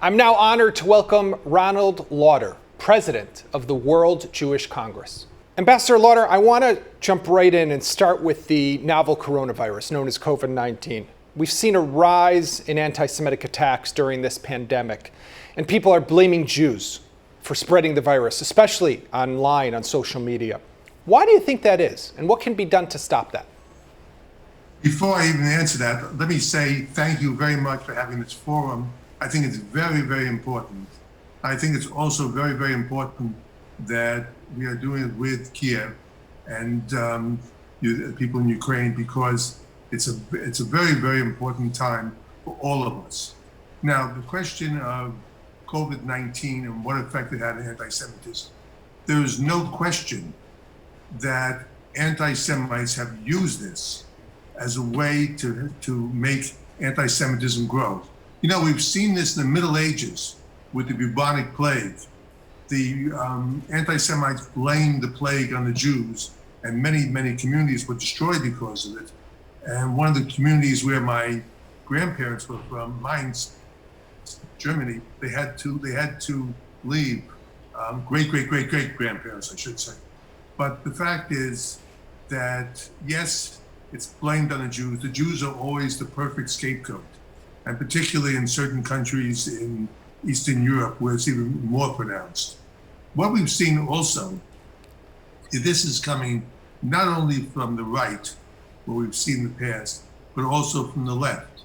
I'm now honored to welcome Ronald Lauder, president of the World Jewish Congress. Ambassador Lauder, I want to jump right in and start with the novel coronavirus known as COVID-19. We've seen a rise in anti-Semitic attacks during this pandemic, and people are blaming Jews for spreading the virus, especially online on social media. Why do you think that is, and what can be done to stop that? Before I even answer that, let me say thank you very much for having this forum. I think it's very, very important. I think it's also very, very important that we are doing it with Kiev and people in Ukraine, because it's a very, very important time for all of us. Now, the question of COVID-19 and what effect it had on anti-Semitism, there is no question that anti-Semites have used this as a way to make anti-Semitism grow. You know, we've seen this in the Middle Ages with the bubonic plague. The anti-Semites blamed the plague on the Jews, and many, many communities were destroyed because of it. And one of the communities where my grandparents were from, Mainz, Germany, they had to leave. Great-grandparents, I should say. But the fact is that, yes, it's blamed on the Jews. The Jews are always the perfect scapegoat, and particularly in certain countries in Eastern Europe where it's even more pronounced. What we've seen also is this is coming not only from the right, what we've seen in the past, but also from the left.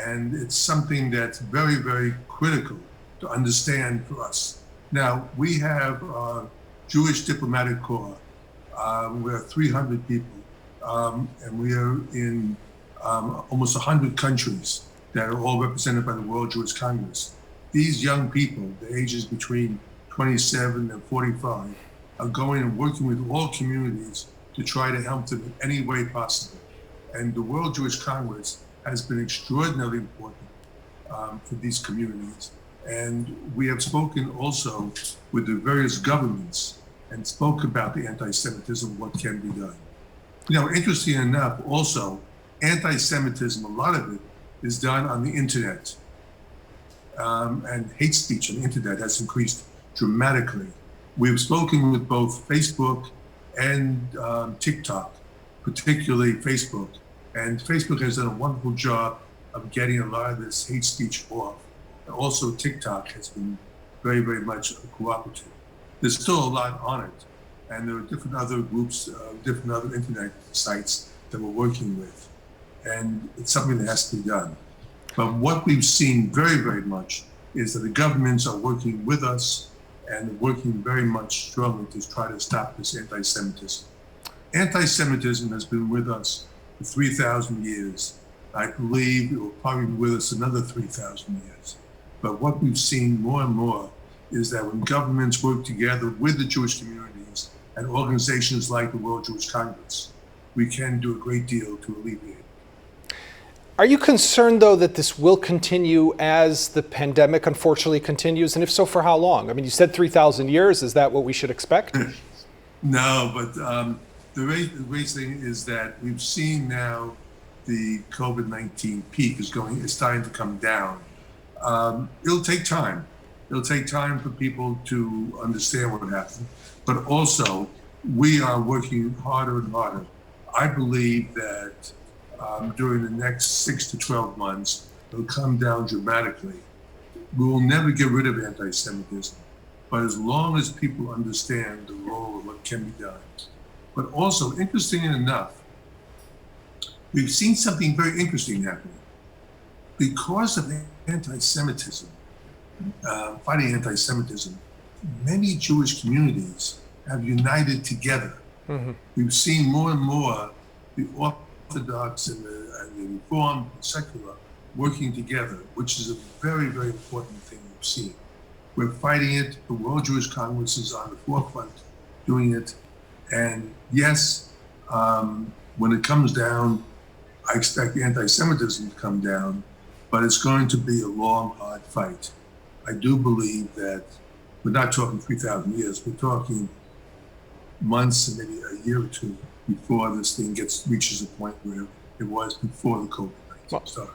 And it's something that's very, very critical to understand for us. Now, we have a Jewish diplomatic corps. We're 300 people, and we are in almost 100 countries that are all represented by the World Jewish Congress. These young people, the ages between 27 and 45, are going and working with all communities to try to help them in any way possible. And the World Jewish Congress has been extraordinarily important for these communities. And we have spoken also with the various governments and spoke about the anti-Semitism, what can be done. You know, interesting enough, also, anti-Semitism, a lot of it is done on the internet. And hate speech on the internet has increased dramatically. We've spoken with both Facebook and TikTok, particularly Facebook. And Facebook has done a wonderful job of getting a lot of this hate speech off. And also TikTok has been very, very much cooperative. There's still a lot on it. And there are different other groups, different other internet sites that we're working with. And it's something that has to be done. But what we've seen very, very much is that the governments are working with us and working very much strongly to try to stop this anti-Semitism. Anti-Semitism has been with us for 3,000 years. I believe it will probably be with us another 3,000 years. But what we've seen more and more is that when governments work together with the Jewish communities and organizations like the World Jewish Congress, we can do a great deal to alleviate it. Are you concerned, though, that this will continue as the pandemic unfortunately continues? And if so, for how long? I mean, you said 3,000 years. Is that what we should expect? No, but the great thing is that we've seen now the COVID-19 peak is starting to come down. It'll take time. It'll take time for people to understand what happened. But also, we are working harder and harder. I believe that during the next 6 to 12 months, it'll come down dramatically. We will never get rid of anti-Semitism, but as long as people understand the role of what can be done. But also, interesting enough, we've seen something very interesting happening. Because of anti-Semitism, fighting anti-Semitism, many Jewish communities have united together. Mm-hmm. We've seen more and more the Orthodox and the Reformed and secular working together, which is a very, very important thing we've seen. We're fighting it. The World Jewish Congress is on the forefront doing it. And yes, when it comes down, I expect anti-Semitism to come down, but it's going to be a long, hard fight. I do believe that we're not talking 3,000 years, we're talking months and maybe a year or two before this thing reaches a point where it was before the COVID-19 started.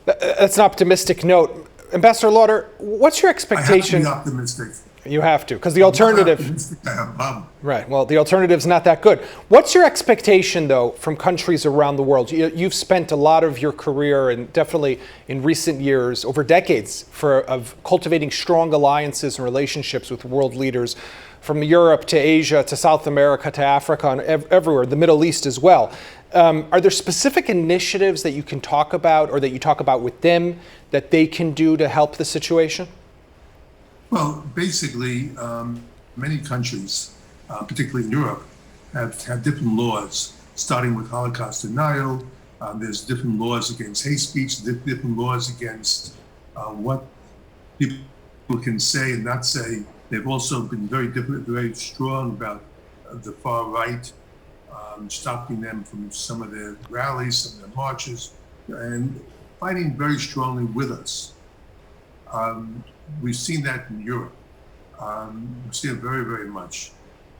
That's an optimistic note. Ambassador Lauder, what's your I have to expectation? be optimistic. You have to, because the alternative. I'm not optimistic, I have a problem. Right. Well, the alternative's not that good. What's your expectation, though, from countries around the world? You've spent a lot of your career, and definitely in recent years, over decades, of cultivating strong alliances and relationships with world leaders, from Europe to Asia to South America to Africa and everywhere, the Middle East as well. Are there specific initiatives that you can talk about, or that you talk about with them, that they can do to help the situation? Well, basically, many countries, particularly in Europe, have different laws, starting with Holocaust denial. There's different laws against hate speech, different laws against what people can say and not say. They've also been very strong about the far right, stopping them from some of their rallies, some of their marches, and fighting very strongly with us. We've seen that in Europe. We've seen it very, very much.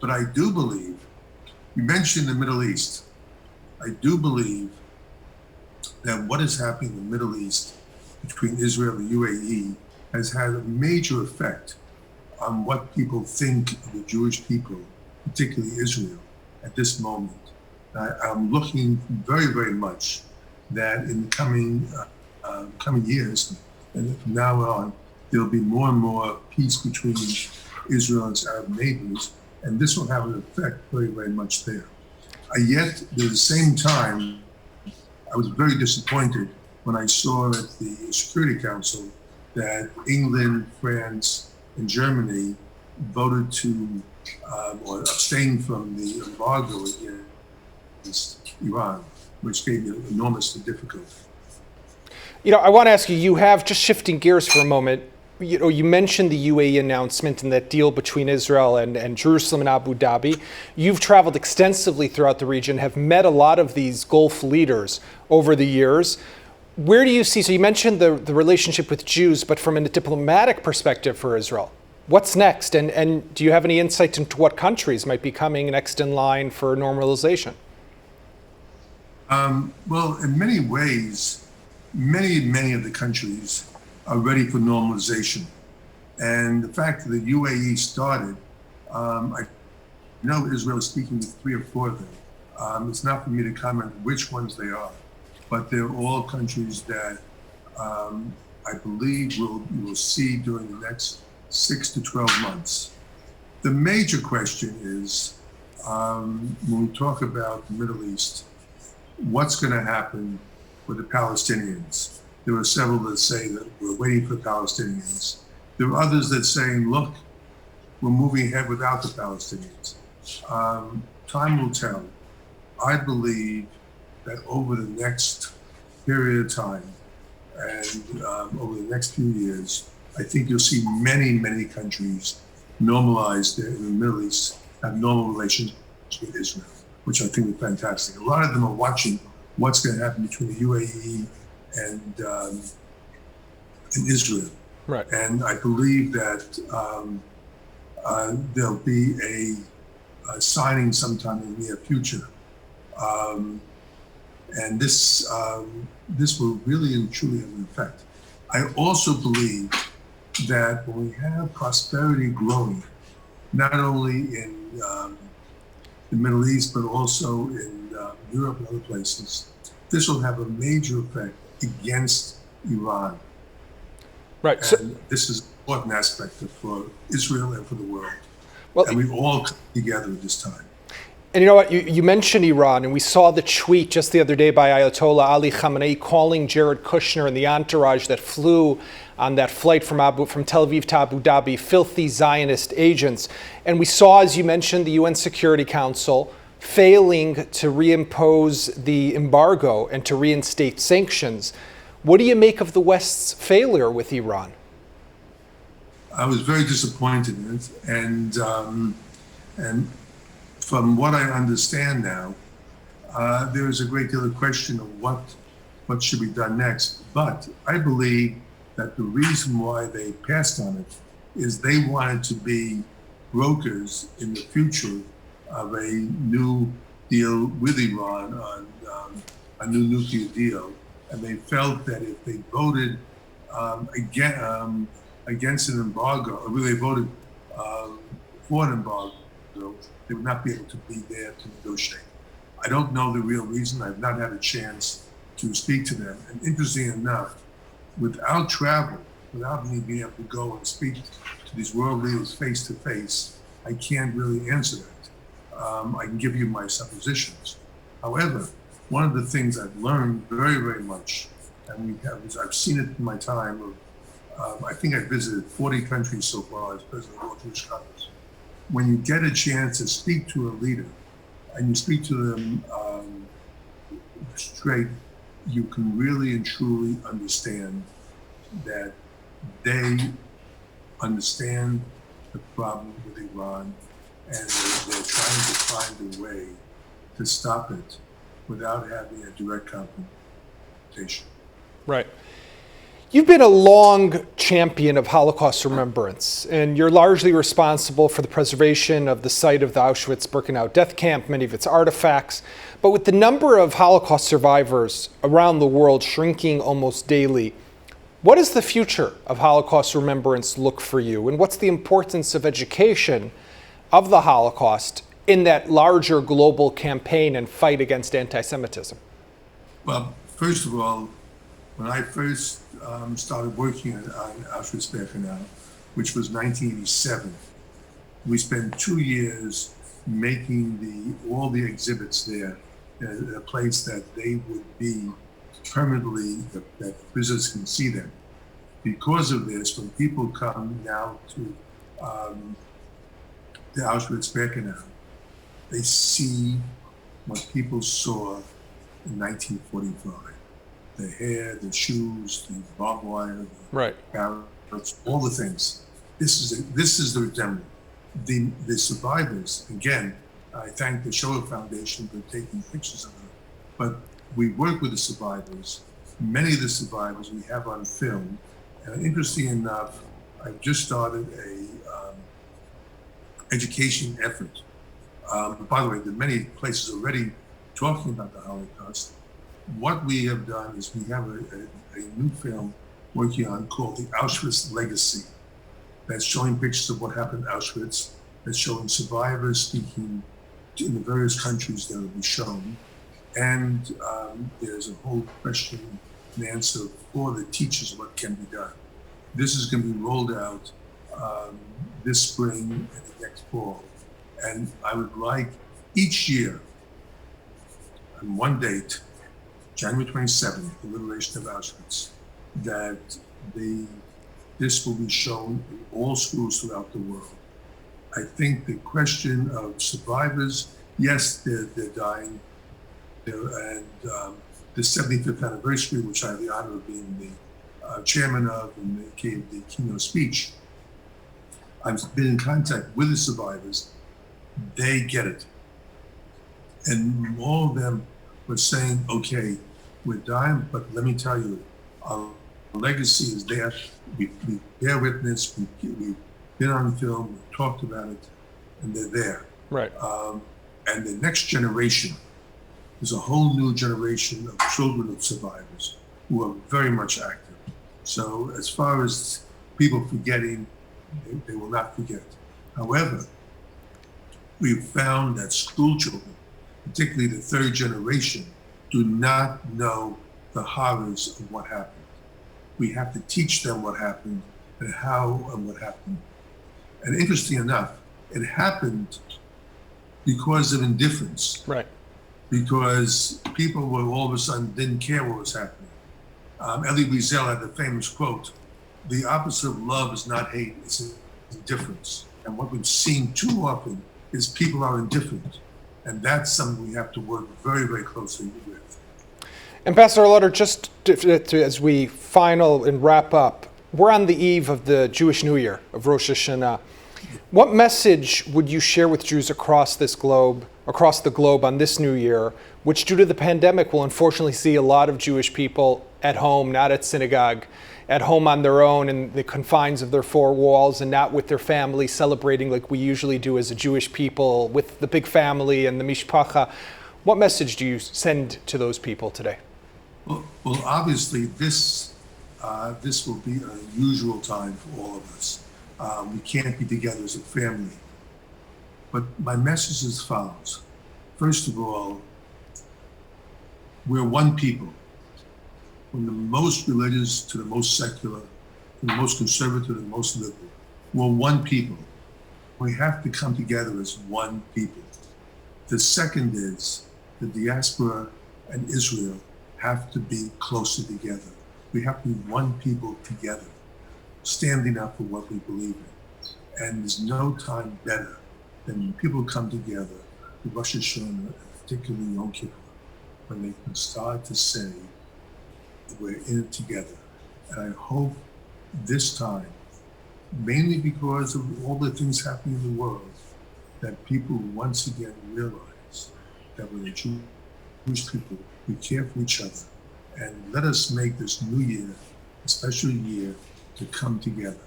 But I do believe, you mentioned the Middle East. I do believe that what is happening in the Middle East between Israel and the UAE has had a major effect on what people think of the Jewish people, particularly Israel, at this moment. I'm looking very, very much that in the coming years, and from now on, there'll be more and more peace between Israel and its Arab neighbors, and this will have an effect very, very much there. Yet, at the same time, I was very disappointed when I saw at the Security Council that England, France, and Germany voted to or abstained from the embargo against Iran, which gave me enormous difficulty. I want to ask you, you have, just shifting gears for a moment, you mentioned the UAE announcement and that deal between Israel and Jerusalem and Abu Dhabi. You've traveled extensively throughout the region, have met a lot of these Gulf leaders over the years. Where do you see, so you mentioned the relationship with Jews, but from a diplomatic perspective for Israel, what's next? And do you have any insight into what countries might be coming next in line for normalization? Well, in many ways, many of the countries are ready for normalization. And the fact that the UAE started, I know Israel is speaking with 3 or 4 of them. It's not for me to comment which ones they are, but they're all countries that I believe we will see during the next 6 to 12 months. The major question is, when we talk about the Middle East, what's going to happen with the Palestinians? There are several that say that we're waiting for the Palestinians. There are others that say, look, we're moving ahead without the Palestinians. Time will tell. I believe that over the next period of time and over the next few years, I think you'll see many countries normalize in the Middle East, have normal relations with Israel, which I think is fantastic. A lot of them are watching what's going to happen between the UAE and Israel. Right. And I believe that there'll be a signing sometime in the near future. And this will really and truly have an effect. I also believe that when we have prosperity growing, not only in the Middle East, but also in Europe and other places, this will have a major effect against Iran. Right. And this is an important aspect for Israel and for the world. Well, and we all come together at this time. And you know what? You mentioned Iran, and we saw the tweet just the other day by Ayatollah Ali Khamenei calling Jared Kushner and the entourage that flew on that flight from Tel Aviv to Abu Dhabi filthy Zionist agents. And we saw, as you mentioned, the UN Security Council failing to reimpose the embargo and to reinstate sanctions. What do you make of the West's failure with Iran? I was very disappointed in it, and from what I understand now, there is a great deal of question of what should be done next. But I believe that the reason why they passed on it is they wanted to be brokers in the future of a new deal with Iran on a new nuclear deal. And they felt that if they voted against an embargo, or really voted for an embargo, they would not be able to be there to negotiate. I don't know the real reason. I've not had a chance to speak to them. And interesting enough, without travel, without me being able to go and speak to these world leaders face to face, I can't really answer that. I can give you my suppositions. However, one of the things I've learned very, very much, and I've seen it in my time of, I think I've visited 40 countries so far as president of the World Jewish Congress. When you get a chance to speak to a leader and you speak to them straight, you can really and truly understand that they understand the problem with Iran, and they're trying to find a way to stop it without having a direct confrontation. Right. You've been a long champion of Holocaust remembrance, and you're largely responsible for the preservation of the site of the Auschwitz-Birkenau death camp, many of its artifacts. But with the number of Holocaust survivors around the world shrinking almost daily, what does the future of Holocaust remembrance look for you? And what's the importance of education of the Holocaust in that larger global campaign and fight against anti-Semitism? Well, first of all, when I first started working on Auschwitz-Birkenau, which was 1987, we spent 2 years making all the exhibits there in a place that they would be permanently, that visitors can see them. Because of this, when people come now to the Auschwitz-Birkenau, they see what people saw in 1945. The hair, the shoes, the barbed wire, the barrels, all the things. This is the remnant. The survivors, again, I thank the Shoah Foundation for taking pictures of them, but we work with the survivors. Many of the survivors we have on film, and interesting enough, I've just started a education effort. By the way, there are many places already talking about the Holocaust. What we have done is we have a new film working on called The Auschwitz Legacy, that's showing pictures of what happened at Auschwitz, that's showing survivors speaking in the various countries that will be shown. And there's a whole question and answer for the teachers of what can be done. This is going to be rolled out this spring and the next fall. And I would like each year, on one date, January 27th, the liberation of Auschwitz, that this will be shown in all schools throughout the world. I think the question of survivors, yes, they're dying, and the 75th anniversary, which I have the honor of being the chairman of, and they gave the keynote speech. I've been in contact with the survivors. They get it. And all of them were saying, okay, we're dying, but let me tell you, our legacy is there. We bear witness, we've been on film, we've talked about it, and they're there. Right. And the next generation is a whole new generation of children of survivors who are very much active. So as far as people forgetting, they will not forget. However, we've found that school children, particularly the third generation, do not know the horrors of what happened. We have to teach them what happened and how and what happened. And interesting enough, it happened because of indifference. Right. Because people were all of a sudden didn't care what was happening. Elie Wiesel had the famous quote, "The opposite of love is not hate, it's indifference." And what we've seen too often is people are indifferent. And that's something we have to work very, very closely with. Ambassador Lauder, just as we final and wrap up, we're on the eve of the Jewish New Year, of Rosh Hashanah. What message would you share with Jews across the globe on this New Year, which due to the pandemic will unfortunately see a lot of Jewish people at home, not at synagogue, at home on their own in the confines of their four walls and not with their family, celebrating like we usually do as a Jewish people with the big family and the mishpacha. What message do you send to those people today? Well, obviously this this will be an unusual time for all of us. We can't be together as a family. But my message is as follows. First of all, we're one people. From the most religious to the most secular, from the most conservative to the most liberal. We're one people. We have to come together as one people. The second is the diaspora and Israel have to be closer together. We have to be one people together, standing up for what we believe in. And there's no time better than when people come together, the Rosh Hashanah, and particularly Yom Kippur, when they can start to say, we're in it together. And I hope this time, mainly because of all the things happening in the world, that people once again realize that we're Jewish people, we care for each other. And let us make this new year a special year to come together.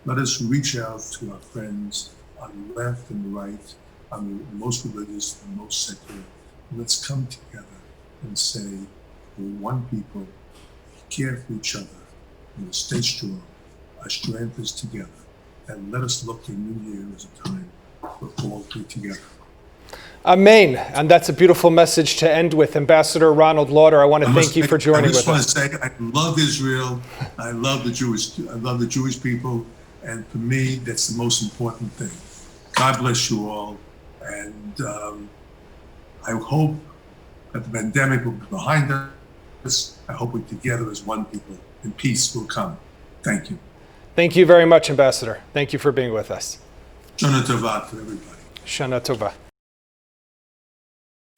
Let us reach out to our friends on the left and the right, on the most religious and most secular. Let's come together and say, we're one people, care for each other, and stay strong. Our strength is together. And let us look at New Year as a time for all three together. Amen. And that's a beautiful message to end with. Ambassador Ronald Lauder, I want to thank you for joining with us. I just want to say, I love Israel. I love the Jewish people. And for me, that's the most important thing. God bless you all. And I hope that the pandemic will be behind us. I hope we're together as one people, and peace will come. Thank you. Thank you very much, Ambassador. Thank you for being with us. Shana Tova to everybody. Shana Tova.